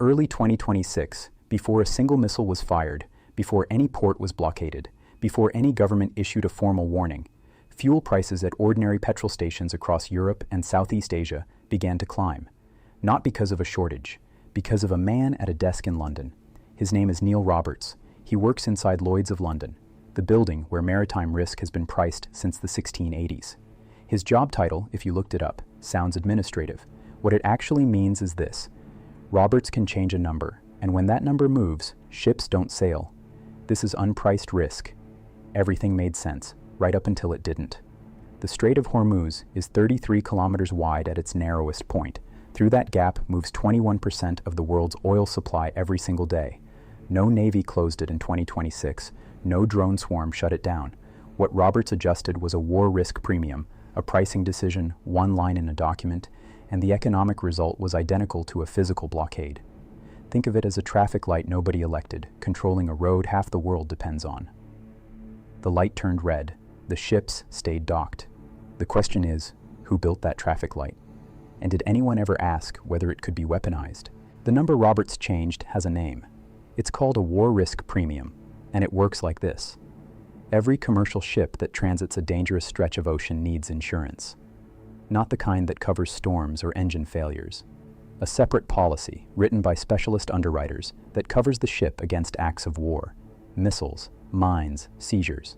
early 2026, before a single missile was fired, before any port was blockaded, before any government issued a formal warning, fuel prices at ordinary petrol stations across Europe and Southeast Asia began to climb. Not because of a shortage, because of a man at a desk in London. His name is Neil Roberts. He works inside Lloyd's of London, the building where maritime risk has been priced since the 1680s. His job title, if you looked it up, sounds administrative. What it actually means is this: Roberts can change a number, and when that number moves, ships don't sail. This is unpriced risk. Everything made sense, right up until it didn't. The Strait of Hormuz is 33 kilometers wide at its narrowest point. Through that gap moves 21% of the world's oil supply every single day. No Navy closed it in 2026. No drone swarm shut it down. What Roberts adjusted was a war risk premium, a pricing decision, one line in a document, and the economic result was identical to a physical blockade. Think of it as a traffic light nobody elected, controlling a road half the world depends on. The light turned red. The ships stayed docked. The question is, who built that traffic light? And did anyone ever ask whether it could be weaponized? The number Roberts changed has a name. It's called a war risk premium, and it works like this. Every commercial ship that transits a dangerous stretch of ocean needs insurance. Not the kind that covers storms or engine failures. A separate policy, written by specialist underwriters, that covers the ship against acts of war, missiles, mines, seizures.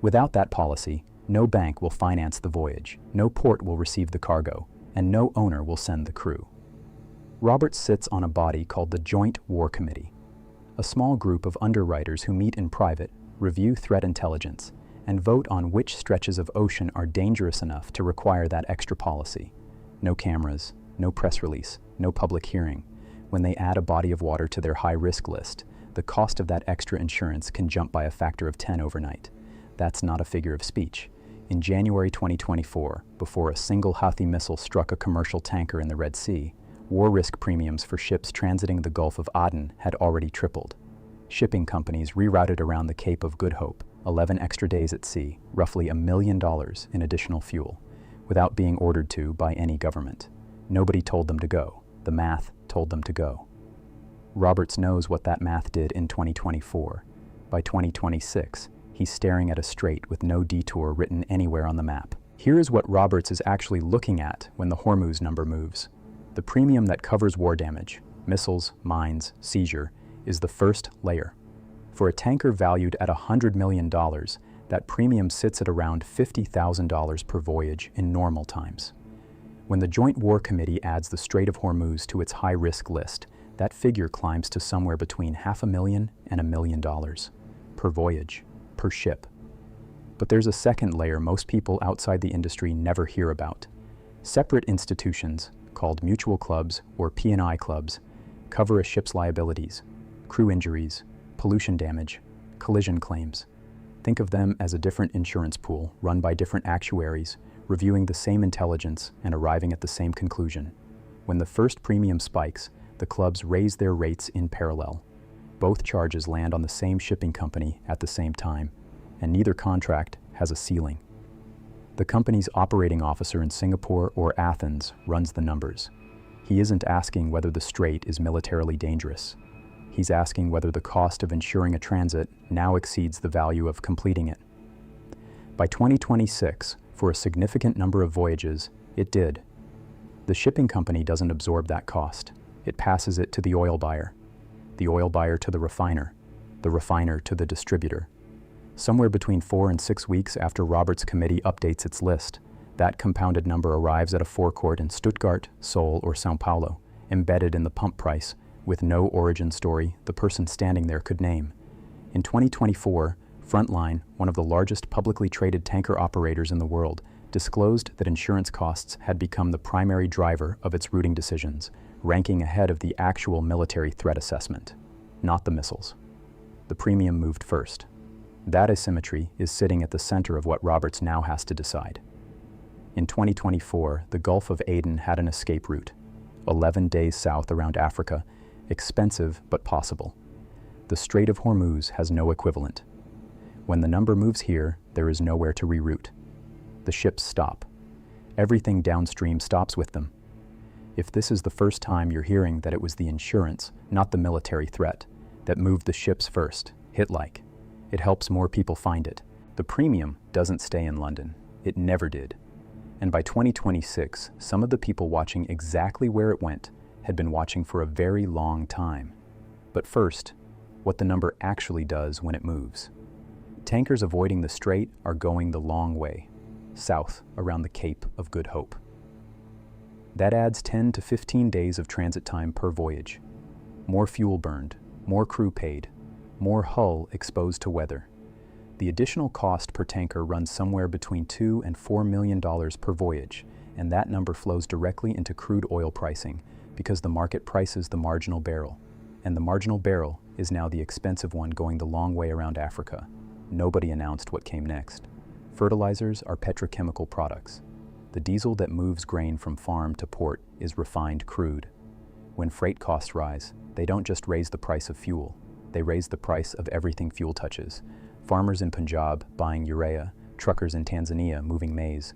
Without that policy, no bank will finance the voyage, no port will receive the cargo, and no owner will send the crew. Roberts sits on a body called the Joint War Committee, a small group of underwriters who meet in private, review threat intelligence, and vote on which stretches of ocean are dangerous enough to require that extra policy. No cameras, no press release, no public hearing. When they add a body of water to their high-risk list, the cost of that extra insurance can jump by a factor of 10 overnight. That's not a figure of speech. In January 2024, before a single Houthi missile struck a commercial tanker in the Red Sea, war risk premiums for ships transiting the Gulf of Aden had already tripled. Shipping companies rerouted around the Cape of Good Hope, 11 extra days at sea, roughly $1 million in additional fuel, without being ordered to by any government. Nobody told them to go. The math told them to go. Roberts knows what that math did in 2024. By 2026, he's staring at a strait with no detour written anywhere on the map. Here is what Roberts is actually looking at when the Hormuz number moves. The premium that covers war damage, missiles, mines, seizure, is the first layer. For a tanker valued at $100 million, that premium sits at around $50,000 per voyage in normal times. When the Joint War Committee adds the Strait of Hormuz to its high-risk list, that figure climbs to somewhere between $500,000 and $1 million per voyage, per ship. But there's a second layer most people outside the industry never hear about. Separate institutions, called mutual clubs or P&I clubs, cover a ship's liabilities, crew injuries, pollution damage, collision claims. Think of them as a different insurance pool run by different actuaries, reviewing the same intelligence and arriving at the same conclusion. When the first premium spikes, the clubs raise their rates in parallel. Both charges land on the same shipping company at the same time, and neither contract has a ceiling. The company's operating officer in Singapore or Athens runs the numbers. He isn't asking whether the strait is militarily dangerous. He's asking whether the cost of insuring a transit now exceeds the value of completing it. By 2026, for a significant number of voyages, it did. The shipping company doesn't absorb that cost. It passes it to the oil buyer to the refiner to the distributor. Somewhere between 4 and 6 weeks after Roberts' committee updates its list, that compounded number arrives at a forecourt in Stuttgart, Seoul, or São Paulo, embedded in the pump price, with no origin story the person standing there could name. In 2024, Frontline, one of the largest publicly traded tanker operators in the world, disclosed that insurance costs had become the primary driver of its routing decisions, ranking ahead of the actual military threat assessment, not the missiles. The premium moved first. That asymmetry is sitting at the center of what Roberts now has to decide. In 2024, the Gulf of Aden had an escape route, 11 days south around Africa, expensive but possible. The Strait of Hormuz has no equivalent. When the number moves here, there is nowhere to reroute. The ships stop. Everything downstream stops with them. If this is the first time you're hearing that it was the insurance, not the military threat, that moved the ships first, hit like. It helps more people find it. The premium doesn't stay in London. It never did. And by 2026, some of the people watching exactly where it went had been watching for a very long time. But first, what the number actually does when it moves. Tankers avoiding the strait are going the long way, south around the Cape of Good Hope. That adds 10 to 15 days of transit time per voyage. More fuel burned, more crew paid, more hull exposed to weather. The additional cost per tanker runs somewhere between $2 and $4 million per voyage, and that number flows directly into crude oil pricing because the market prices the marginal barrel. And the marginal barrel is now the expensive one going the long way around Africa. Nobody announced what came next. Fertilizers are petrochemical products. The diesel that moves grain from farm to port is refined crude. When freight costs rise, they don't just raise the price of fuel, they raise the price of everything fuel touches. Farmers in Punjab buying urea, truckers in Tanzania moving maize,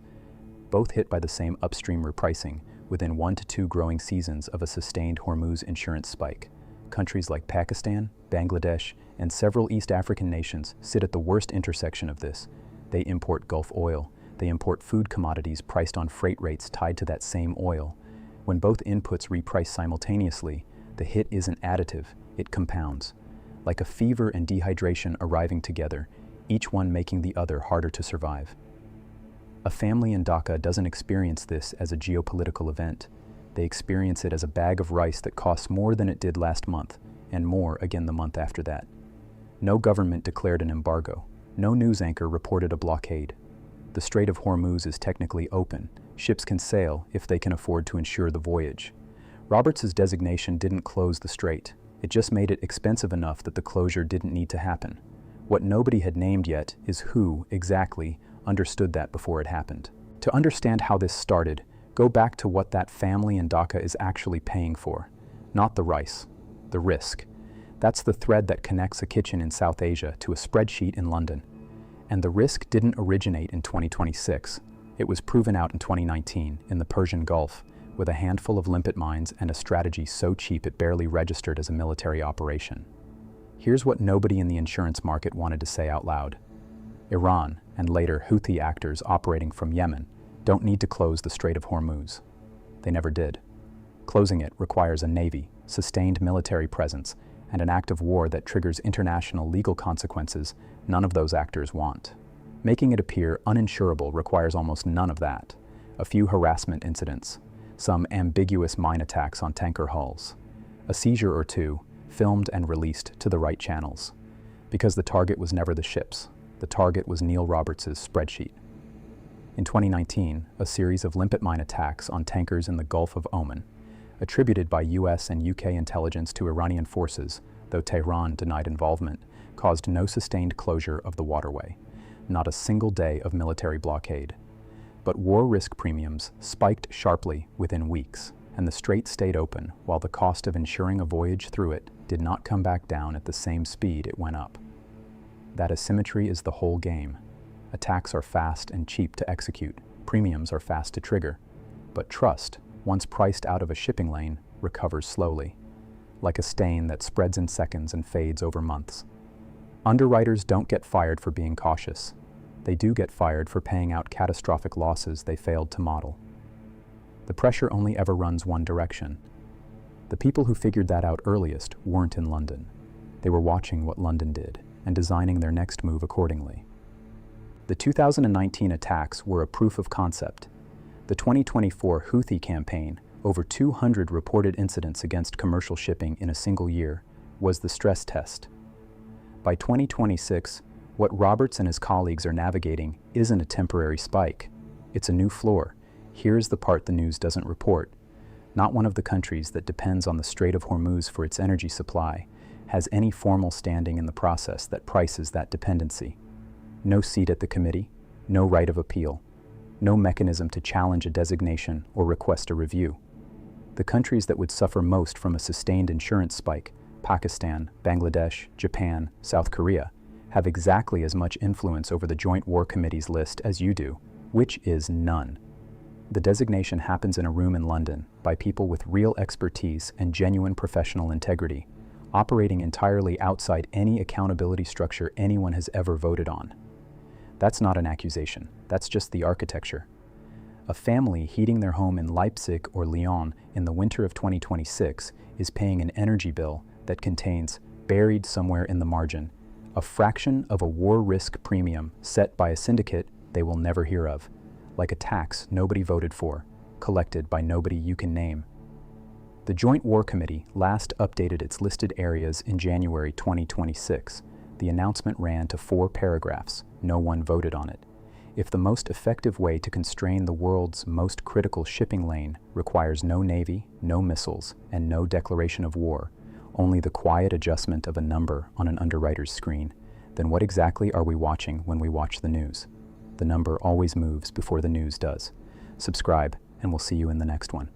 both hit by the same upstream repricing within 1 to 2 growing seasons of a sustained Hormuz insurance spike. Countries like Pakistan, Bangladesh, and several East African nations sit at the worst intersection of this. They import Gulf oil. They import food commodities priced on freight rates tied to that same oil. When both inputs reprice simultaneously, the hit isn't additive, it compounds. Like a fever and dehydration arriving together, each one making the other harder to survive. A family in Dhaka doesn't experience this as a geopolitical event. They experience it as a bag of rice that costs more than it did last month, and more again the month after that. No government declared an embargo. No news anchor reported a blockade. The Strait of Hormuz is technically open. Ships can sail if they can afford to insure the voyage. Roberts's designation didn't close the strait. It just made it expensive enough that the closure didn't need to happen. What nobody had named yet is who, exactly, understood that before it happened. To understand how this started, go back to what that family in Dhaka is actually paying for. Not the rice, the risk. That's the thread that connects a kitchen in South Asia to a spreadsheet in London. And the risk didn't originate in 2026. It was proven out in 2019 in the Persian Gulf with a handful of limpet mines and a strategy so cheap it barely registered as a military operation. Here's what nobody in the insurance market wanted to say out loud. Iran, and later Houthi actors operating from Yemen, don't need to close the Strait of Hormuz. They never did. Closing it requires a navy, sustained military presence, and an act of war that triggers international legal consequences none of those actors want. Making it appear uninsurable requires almost none of that. A few harassment incidents, some ambiguous mine attacks on tanker hulls, a seizure or two, filmed and released to the right channels. Because the target was never the ships, the target was Neil Roberts's spreadsheet. In 2019, a series of limpet mine attacks on tankers in the Gulf of Oman, attributed by US and UK intelligence to Iranian forces, though Tehran denied involvement, caused no sustained closure of the waterway, not a single day of military blockade. But war risk premiums spiked sharply within weeks, and the strait stayed open while the cost of insuring a voyage through it did not come back down at the same speed it went up. That asymmetry is the whole game. Attacks are fast and cheap to execute, premiums are fast to trigger, but trust, once priced out of a shipping lane, recovers slowly, like a stain that spreads in seconds and fades over months. Underwriters don't get fired for being cautious. They do get fired for paying out catastrophic losses they failed to model. The pressure only ever runs one direction. The people who figured that out earliest weren't in London. They were watching what London did and designing their next move accordingly. The 2019 attacks were a proof of concept. The 2024 Houthi campaign, over 200 reported incidents against commercial shipping in a single year, was the stress test. By 2026, what Roberts and his colleagues are navigating isn't a temporary spike. It's a new floor. Here's the part the news doesn't report. Not one of the countries that depends on the Strait of Hormuz for its energy supply has any formal standing in the process that prices that dependency. No seat at the committee, no right of appeal, no mechanism to challenge a designation or request a review. The countries that would suffer most from a sustained insurance spike, Pakistan, Bangladesh, Japan, South Korea, have exactly as much influence over the Joint War Committee's list as you do, which is none. The designation happens in a room in London, by people with real expertise and genuine professional integrity, operating entirely outside any accountability structure anyone has ever voted on. That's not an accusation, that's just the architecture. A family heating their home in Leipzig or Lyon in the winter of 2026 is paying an energy bill that contains, buried somewhere in the margin, a fraction of a war risk premium set by a syndicate they will never hear of, like a tax nobody voted for, collected by nobody you can name. The Joint War Committee last updated its listed areas in January 2026. The announcement ran to 4 paragraphs. No one voted on it. If the most effective way to constrain the world's most critical shipping lane requires no navy, no missiles, and no declaration of war, only the quiet adjustment of a number on an underwriter's screen, then what exactly are we watching when we watch the news? The number always moves before the news does. Subscribe, and we'll see you in the next one.